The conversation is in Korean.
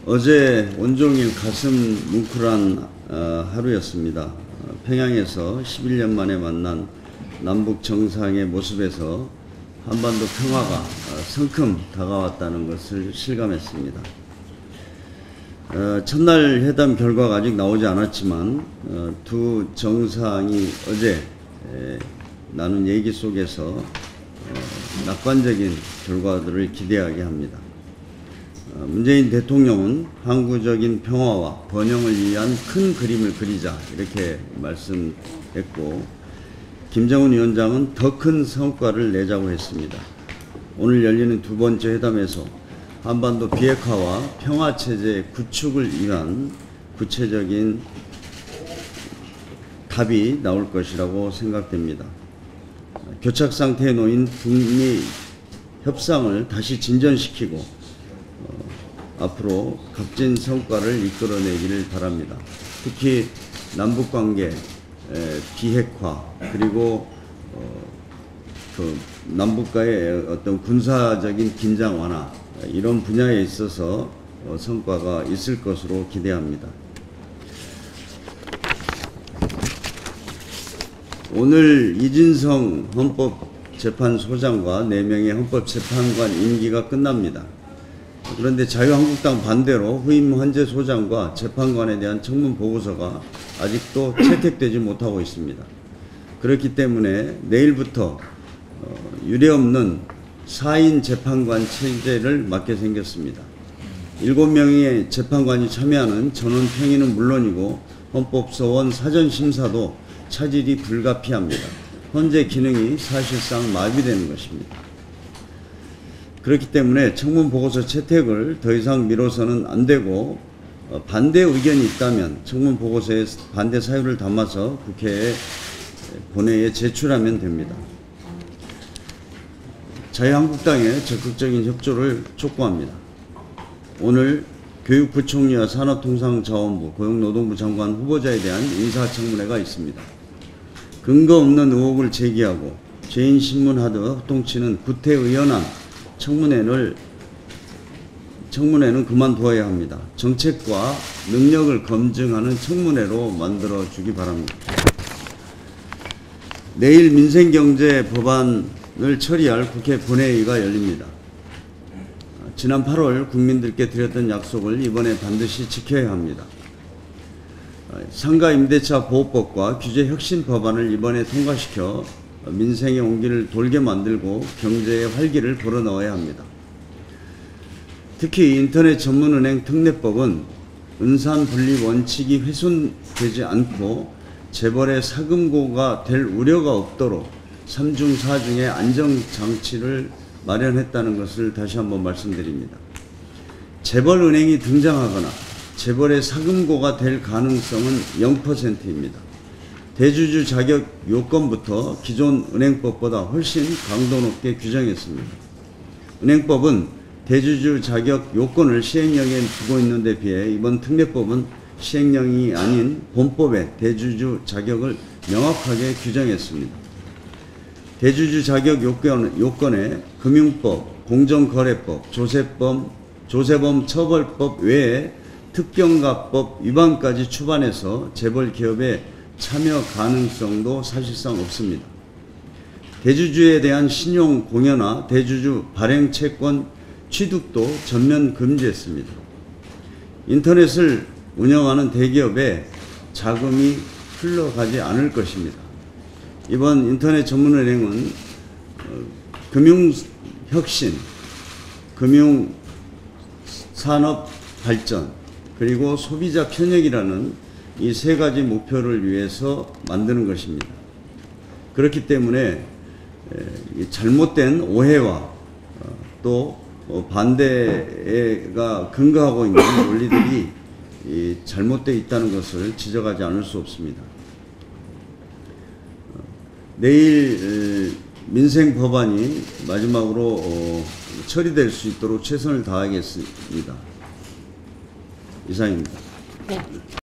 어제 온종일 가슴 뭉클한 하루였습니다. 평양에서 11년 만에 만난 남북 정상의 모습에서 한반도 평화가 성큼 다가왔다는 것을 실감했습니다. 첫날 회담 결과가 아직 나오지 않았지만 두 정상이 어제 나눈 얘기 속에서 낙관적인 결과들을 기대하게 합니다. 문재인 대통령은 항구적인 평화와 번영을 위한 큰 그림을 그리자 이렇게 말씀했고, 김정은 위원장은 더 큰 성과를 내자고 했습니다. 오늘 열리는 두 번째 회담에서 한반도 비핵화와 평화체제 구축을 위한 구체적인 답이 나올 것이라고 생각됩니다. 교착 상태에 놓인 북미 협상을 다시 진전시키고 앞으로 값진 성과를 이끌어내기를 바랍니다. 특히 남북관계 비핵화 그리고 남북과의 어떤 군사적인 긴장 완화 이런 분야에 있어서 성과가 있을 것으로 기대합니다. 오늘 이진성 헌법재판소장과 4명의 헌법재판관 임기가 끝납니다. 그런데 자유한국당 반대로 후임 헌재 소장과 재판관에 대한 청문 보고서가 아직도 채택되지 못하고 있습니다. 그렇기 때문에 내일부터 유례없는 4인 재판관 체제를 맡게 생겼습니다. 7명의 재판관이 참여하는 전원 평의는 물론이고 헌법소원 사전심사도 차질이 불가피합니다. 헌재 기능이 사실상 마비되는 것입니다. 그렇기 때문에 청문 보고서 채택을 더 이상 미뤄서는 안 되고, 반대 의견이 있다면 청문 보고서에 반대 사유를 담아서 국회에 본회의에 제출하면 됩니다. 자유한국당의 적극적인 협조를 촉구합니다. 오늘 교육부총리와 산업통상자원부, 고용노동부 장관 후보자에 대한 인사청문회가 있습니다. 근거 없는 의혹을 제기하고 죄인 신문하듯 호통치는 구태의연한 청문회는 그만두어야 합니다. 정책과 능력을 검증하는 청문회로 만들어주기 바랍니다. 내일 민생경제 법안을 처리할 국회 본회의가 열립니다. 지난 8월 국민들께 드렸던 약속을 이번에 반드시 지켜야 합니다. 상가임대차 보호법과 규제혁신 법안을 이번에 통과시켜 민생의 온기를 돌게 만들고 경제의 활기를 불어넣어야 합니다. 특히 인터넷 전문은행 특례법은 은산분리 원칙이 훼손되지 않고 재벌의 사금고가 될 우려가 없도록 3중 4중의 안정장치를 마련했다는 것을 다시 한번 말씀드립니다. 재벌은행이 등장하거나 재벌의 사금고가 될 가능성은 0%입니다. 대주주 자격 요건부터 기존 은행법보다 훨씬 강도 높게 규정했습니다. 은행법은 대주주 자격 요건을 시행령에 두고 있는 데 비해 이번 특례법은 시행령이 아닌 본법의 대주주 자격을 명확하게 규정했습니다. 대주주 자격 요건에 금융법, 공정거래법, 조세범 처벌법 외에 특경가법 위반까지 추반해서 재벌 기업의 참여 가능성도 사실상 없습니다. 대주주에 대한 신용 공여나 대주주 발행 채권 취득도 전면 금지했습니다. 인터넷을 운영하는 대기업에 자금이 흘러가지 않을 것입니다. 이번 인터넷 전문은행은 금융혁신, 금융산업 발전, 그리고 소비자 편익이라는 이 3가지 목표를 위해서 만드는 것입니다. 그렇기 때문에 잘못된 오해와 또 반대가 근거하고 있는 논리들이 잘못되어 있다는 것을 지적하지 않을 수 없습니다. 내일 민생 법안이 마지막으로 처리될 수 있도록 최선을 다하겠습니다. 이상입니다. 네.